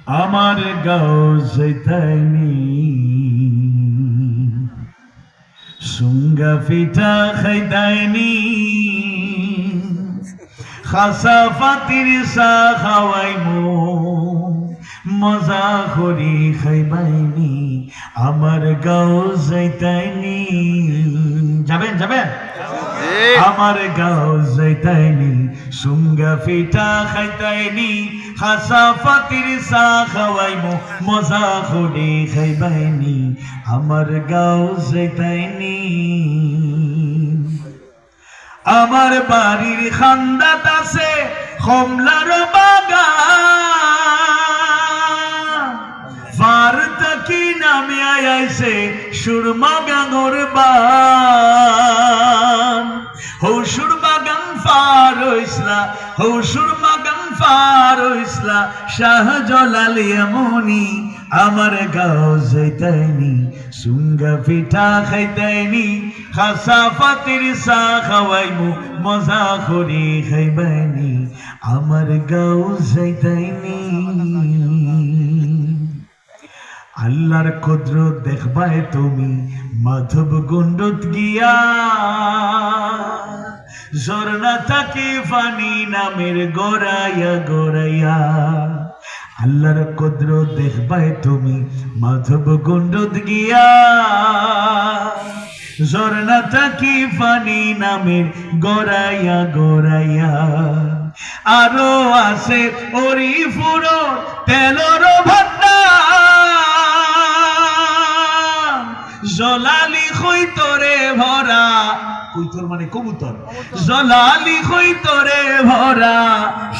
আমার গাউজাইতাইনি সুঙ্গা পিঠা খাইতাইনি খাসা ফাতির চা খাওয়াইমু মজা করি খাইবাইনি আমার গাউজাইতাইনি যাবেন যাবেন আমার গাউজাইতাইনি সুঙ্গা পিঠা খাইতাইনি খাসা ফাতির চা খাওয়াইমু মজা করে খাইবাইনি আমার গাউজাইতাইনি আমার বাড়ির খান্দাত আছে কমলার বাগান ফার তাকি নামে আইছে সুরমা গাঙর বান হৌ সুরমা গান ফার হইসলা হৌ সুরমা গান ফার হইসলা শাহজালাল এমনি আমার গাউজাইতাইনি সুঙ্গা পিঠা খাইতাইনি খাসা ফাতির চা খাওয়াইমু মজা করে খাইবাইনি আমার গাউজাইতাইনি আল্লাহর কুদরত দেখবাই তুমি মাধব গুন্ডত গিয়া ঝর্ণা থাকে পানি নামের গোরাইয়া গোরাইয়া আল্লাহর কুদরত দেখবাই তুমি মাধব গুন্ডত গিয়া ঝর্ণা থাকে পানি নামের গোরাইয়া গোরাইয়া আরো আছে অরিফুর তেলর ভান্ডার জলালি খৈতরে ভরা কৈতর মানে কবুতর জলালি খৈতরে ভরা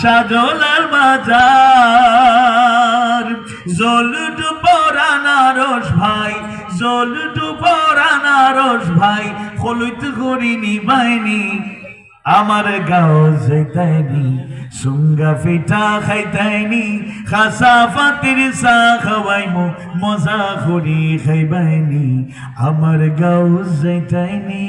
সাজলার বাজার জলটু পরানারস ভাই জলটু পরানারস ভাই খলুত করি নিবাইনি আমার গাউজাইতাইনি সুঙ্গা পিঠা খাইতাইনি খাসা ফাতির চা খাওয়াইমু মজা করি খাইবাইনি আমার গাউজাইতাইনি।